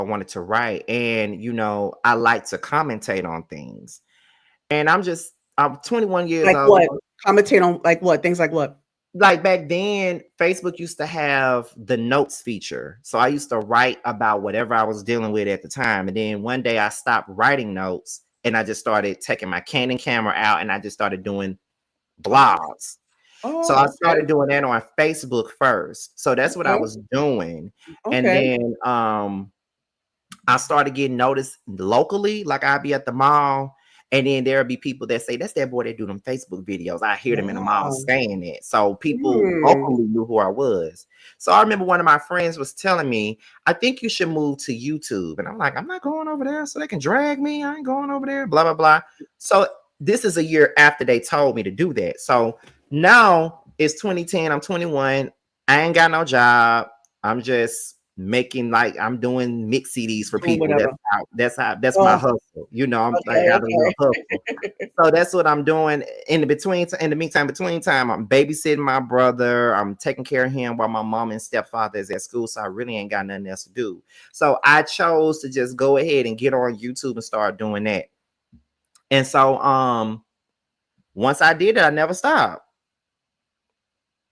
I wanted to write, and I like to commentate on things. And I'm 21 years Like old. what? Commentate on like what? Things like what? Like back then, Facebook used to have the notes feature. So I used to write about whatever I was dealing with at the time. And then one day I stopped writing notes and I just started taking my Canon camera out and I just started doing blogs. So I Oh, okay. started doing that on Facebook first. So that's what I Okay. was doing. And Okay. then I started getting noticed locally. Like I'd be at the mall, and then there'll be people that say, "That's that boy that do them Facebook videos." I hear them in the mall Wow. saying it. So people Hmm. locally knew who I was. So I remember one of my friends was telling me, "I think you should move to YouTube." And I'm like, "I'm not going over there so they can drag me. I ain't going over there, blah, blah, blah." So this is a year after they told me to do that. So now it's 2010. I'm 21. I ain't got no job. I'm just making, like, I'm doing mix CDs for Doing people. whatever. That's my Oh, hustle. I okay. got a little hustle. Okay. So that's what I'm doing in the meantime, between time, I'm babysitting my brother. I'm taking care of him while my mom and stepfather is at school. So I really ain't got nothing else to do. So I chose to just go ahead and get on YouTube and start doing that. And so once I did it, I never stopped.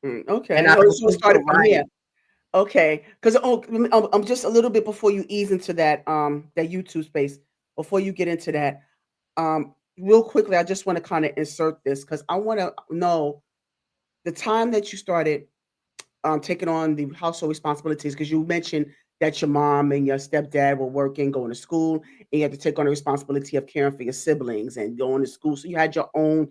And Okay. I Oh, so it continued to started from here. write. Okay. Because I'm just a little bit before you ease into that YouTube space. Before you get into that, real quickly, I just want to kind of insert this because I want to know the time that you started taking on the household responsibilities because you mentioned that your mom and your stepdad were working, going to school, and you had to take on the responsibility of caring for your siblings and going to school. So you had your own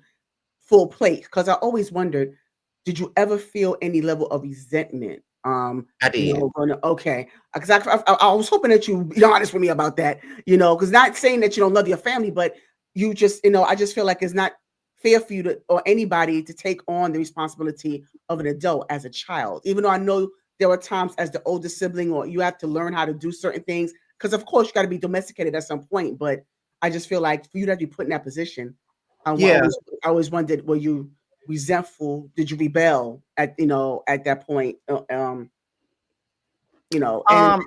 full plate. Because I always wondered, did you ever feel any level of resentment? I did. Going to, okay, because I was hoping that you be honest with me about that. Because not saying that you don't love your family, but you just, I just feel like it's not fair for you to or anybody to take on the responsibility of an adult as a child. Even though I know there are times as the older sibling, or you have to learn how to do certain things, because of course you got to be domesticated at some point. But I just feel like for you to be put in that position, Yeah. I always wondered, were you resentful? Did you rebel at that point? And Um,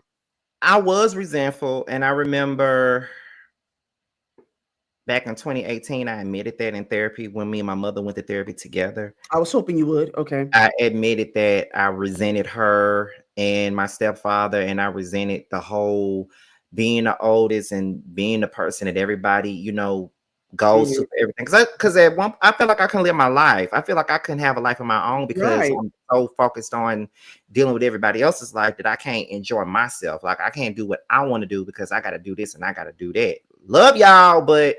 I was resentful, and I remember back in 2018, I admitted that in therapy when me and my mother went to therapy together. I was hoping you would. Okay. I admitted that I resented her and my stepfather, and I resented the whole being the oldest and being the person that everybody, goes to Mhm. for everything. Because at one, I feel like I can live my life. I feel like I couldn't have a life of my own because Right. I'm so focused on dealing with everybody else's life that I can't enjoy myself. Like I can't do what I want to do because I got to do this and I got to do that. Love y'all, but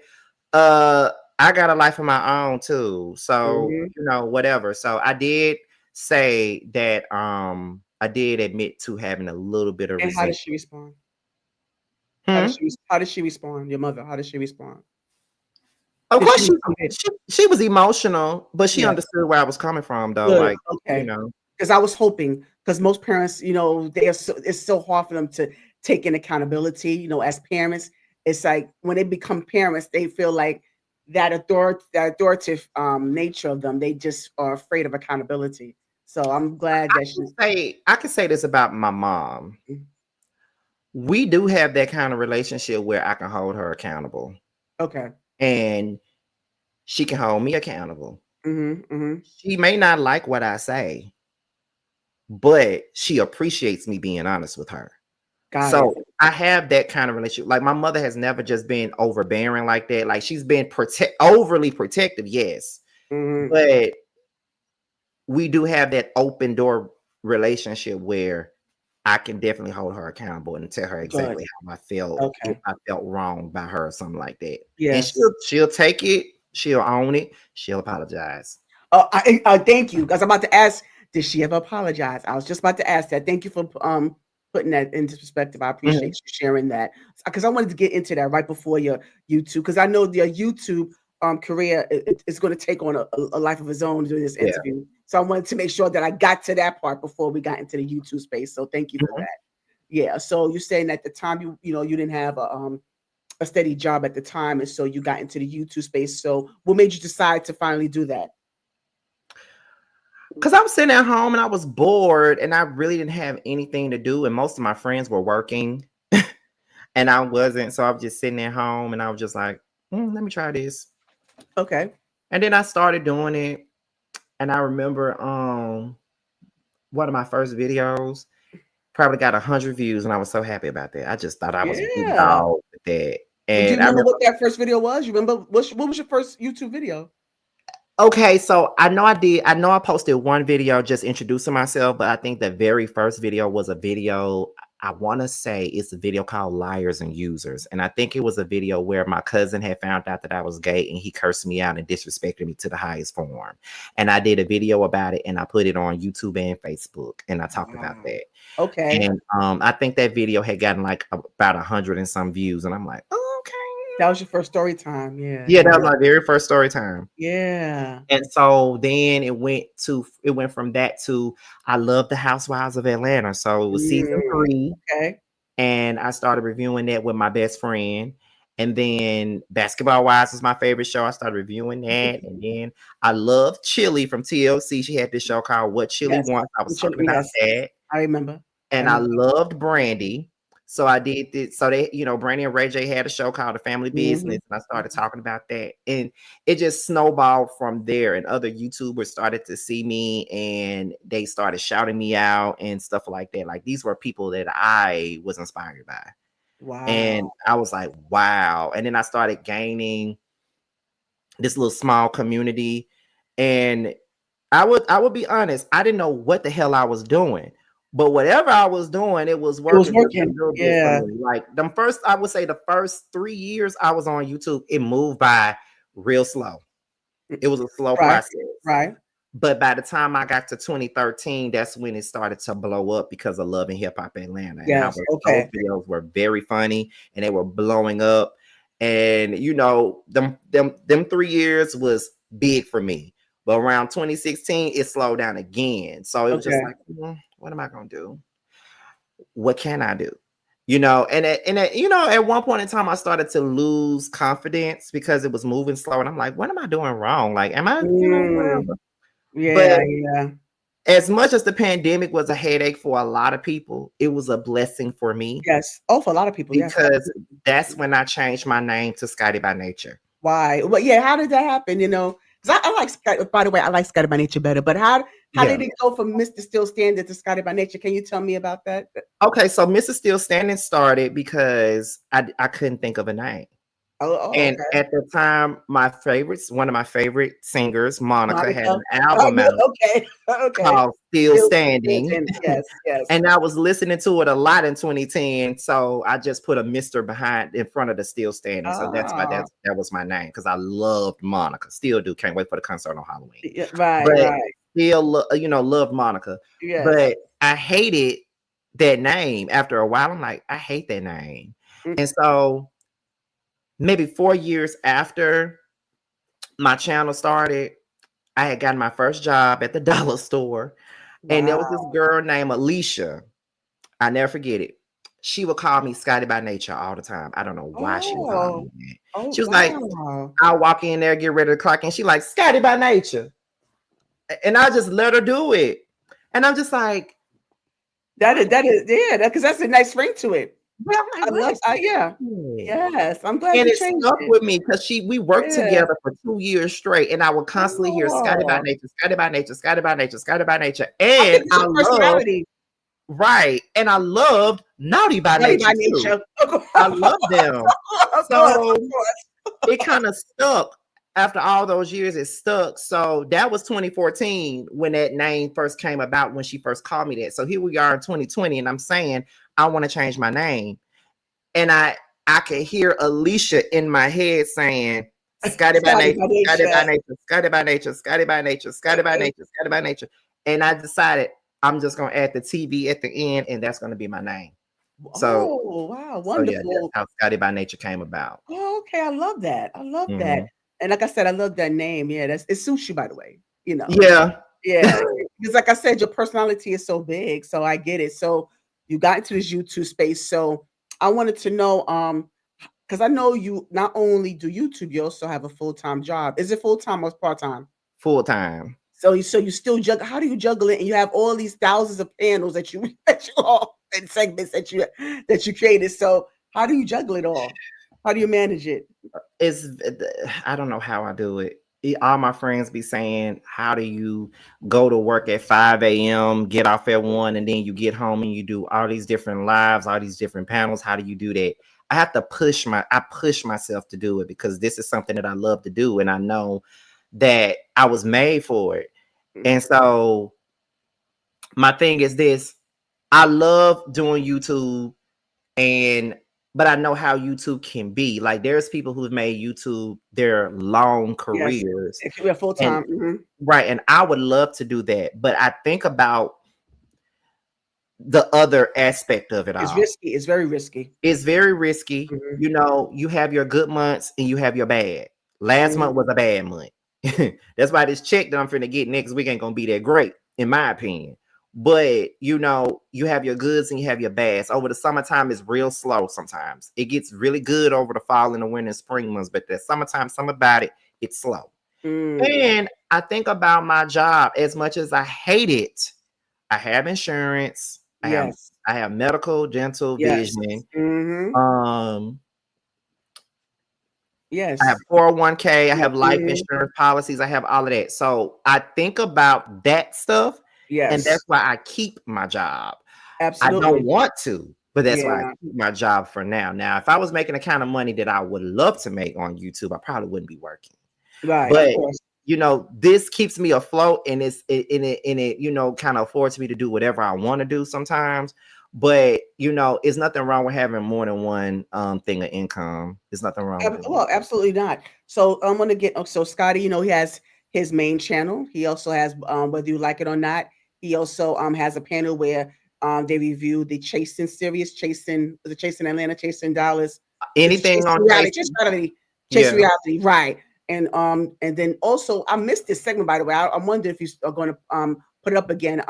uh I got a life of my own too. So, Mhm. whatever. So I did say that I did admit to having a little bit of And how did resentment. she respond? Hmm? How did she respond? Your mother, how did she respond? Of Did she course receive it? she was emotional, but she Yes. understood where I was coming from though. Good. Like, you Okay. know. Because I was hoping, because most parents, they are it's so hard for them to take in accountability, as parents. It's like when they become parents, they feel like that authoritative nature of them, they just are afraid of accountability. So I'm glad that she I can say this about my mom. mm, We do have that kind of relationship where I can hold her accountable okay. and she can hold me accountable. Mhm. Mhm. She may not like what I say, but she appreciates me being honest with her. Got it. So I have that kind of relationship. Like my mother has never just been overbearing like that. Like she's been overly protective, yes, Mhm. but we do have that open door relationship where I can definitely hold her accountable and tell her Good. exactly how I felt if Okay. I felt wrong by her or something like that. And Yes. she'll take it, she'll own it, she'll apologize. I thank you. Because I'm about to ask, did she ever apologize? I was just about to ask that. Thank you for putting that into perspective. I appreciate Mhm. you sharing that. Because I wanted to get into that right before your YouTube, because I know your YouTube career is going to take on a life of its own during this Yeah. interview. So I wanted to make sure that I got to that part before we got into the YouTube space. So thank you for Mhm. that. Yeah. So you're saying at the time you didn't have a steady job at the time, and so you got into the YouTube space. So what made you decide to finally do that? Cause I was sitting at home and I was bored and I really didn't have anything to do, and most of my friends were working. and I wasn't. So I was just sitting at home, and I was just like, let me try this. Okay. And then I started doing it, and I remember one of my first videos probably got 100 views, and I was so happy about that. I just thought I was a big Yeah. dog with that. Would you And I remember remember, what that first video was? You remember what was your first YouTube video? okay, so I know I did. I know I posted one video just introducing myself, but I think the very first video was a video. I want to say it's a video called Liars and Users. And I think it was a video where my cousin had found out that I was gay and he cursed me out and disrespected me to the highest form. And I did a video about it and I put it on YouTube and Facebook and I talked about Wow. that. Okay. And I think that video had gotten like about 100 and some views. And I'm like, oh, okay. That was your first story time. Yeah. Yeah, that Yeah. was my very first story time. Yeah. And so then it went from that to I love the Housewives of Atlanta. So it was season Mm, 3, okay. and I started reviewing that with my best friend. And then Basketball Wives was my favorite show. I started reviewing that. And then I loved Chili from TLC. She had this show called What Chili Yes. Wants. I was talking about Yes. that. I remember. I And I remember. loved Brandy. So I did this. So they, Brandy and Ray J had a show called The Family Mhm. Business, and I started talking about that. And it just snowballed from there. And other YouTubers started to see me and they started shouting me out and stuff like that. Like these were people that I was inspired by. And Wow. I was like, wow. And then I started gaining this little small community. And I would be honest, I didn't know what the hell I was doing. But whatever I was doing, it was It was working just a working. little bit for Yeah. me. Like I would say the first 3 years I was on YouTube, it moved by real slow. It was a slow Right. process. Right. But by the time I got to 2013, that's when it started to blow up because of Love and Hip Hop Atlanta and how Yes. those Okay. videos were very funny and they were blowing up. And them 3 years was big for me. But around 2016, it slowed down again. So it was just Okay. like, what am I gonna do? What can I do? At one point in time, I started to lose confidence because it was moving slow, and I'm like, what am I doing wrong? Like, am I, Mm, whatever. yeah. But Yeah. as much as the pandemic was a headache for a lot of people, it was a blessing for me Yes. Oh, for a lot of people. Yes. because Absolutely. that's when I changed my name to Scotty by Nature. Why? Well, yeah. How did that happen? Because I like Scotty. By the way, I like Scotty by Nature better. But how Yeah. did it go from Mr. Still Standard to Scotty by Nature? Can you tell me about that? Okay, so Mrs. Still Standing started because I couldn't think of a name. Oh. Oh. And Okay. at the time, one of my favorite singers, Monica, had Monica. an album out Okay. Okay. called Still Still Standing. Standard. Yes. Yes. And I was listening to it a lot in 2010. So I just put a Mr. behind in front of the Still Standing. So that's why Ah. that was my name because I loved Monica. Still do. Can't wait for the concert on Halloween. Yeah, right. But Right. still, loved Monica. Yes. But I hated that name after a while. I'm like, I hate that name. Mm. And so maybe 4 years after my channel started, I had gotten my first job at the dollar store. And there was this Wow. girl named Alicia. I never forget it. She would call me Scotty by Nature all the time. I don't know why she would call Oh. me that. Oh. She was like, Wow. I'll walk in there, get ready to clock in. She like, Scotty by Nature. And I just let her do it. And I'm just like, That is yeah, because that's a nice ring to it. well, I'm like, I what love is yeah. it? Yes, I'm glad And you it changed stuck it. with me because we worked Yeah. together for 2 years straight, and I would constantly hear Scotty by Oh, Nature, Scotty by Nature, Scotty by Nature, Scotty by Nature. I And think it's I your love personality. right. And I loved Naughty by Naughty Nature by too. nature. I love them. Of course, So of course. it kind of stuck after all those years. It stuck. So that was 2014 when that name first came about, when she first called me that. So here we are in 2020, and I'm saying I want to change my name. And I could hear Alicia in my head saying, Scotty by Scotty Nature, by Scotty by nature. Nature, Scotty by Nature, Scotty by Nature, Scotty by Nature, Scotty by Nature. And I decided I'm just gonna add the TV at the end, and that's gonna be my name. So Oh, wow, yeah, that's wonderful. how Scotty by Nature came about. Oh, okay, I love that. I love that. Mhm. And like I said, I love that name. Yeah, it suits you, by the way. Yeah. Yeah, because like I said, your personality is so big, so I get it. So you got into this YouTube space. So I wanted to know, because I know you not only do YouTube, you also have a full-time job. Is it full-time or part-time? Full time. So you still juggle. How do you juggle it? And you have all these thousands of panels that you that you all and segments that you created. So How do you juggle it all? How do you manage it? It's I don't know how I do it. All my friends be saying, "How do you go to work at 5 a.m., get off at 1, and then you get home and you do all these different lives, all these different panels? How do you do that?" I have to I push myself to do it because this is something that I love to do, and I know that I was made for it. Mm. And so my thing is this: I love doing YouTube, and but I know how YouTube can be. Like there's people who've made YouTube their long Yes, careers. it could be a full And time. right, and I would love to do that, but I think about the other aspect of it It's all. risky. It's very risky. It's very risky. Mhm, You know, you have your good months and you have your bad. Last mhm. month was a bad month. That's why this check that I'm finna get next week ain't gonna be that great, in my opinion. But you know, you have your goods and you have your bads. Over the summertime is real slow sometimes. It gets really good over the fall and the winter and spring months, but the summertime, some about it, it's slow. Mm. And I think about my job as much as I hate it. I have insurance. Yes. I have medical, dental, Yes. vision. Mhm. Um, I have Yes. 401k, I Yeah. have life Mhm. insurance policies, I have all of that. So I think about that stuff, and Yes. that's why I keep my job. I don't Absolutely. want to, but that's why I Yeah. keep my job for now. Now, if I was making the kind of money that I would love to make on YouTube, I probably wouldn't be working. Right. Of But course. you know, this keeps me afloat, and it you know kind of affords me to do whatever I want to do sometimes. But you know, it's nothing wrong with having more than one thing of income. There's nothing wrong with it. Well, absolutely not. So I'm gonna get. So Scotty, he has his main channel. He also has, whether you like it or not, he also has a panel where they review the Chasing series, Chasing Atlanta, Chasing Dollars, the Anything Chasing on Reality, Chasing, Chasing yeah. Reality, right? And then also I missed this segment, by the way. I wonder if you are going to put it up again.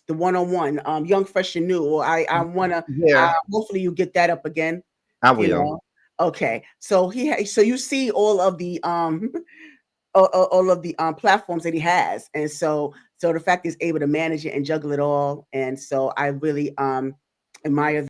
The one-on-one, young, fresh, and new. Or I wanna. Yeah, Hopefully you get that up again. I You will. know. Okay, so so you see all of the all of the platforms that he has, and so the fact he's able to manage it and juggle it all, and so I really admire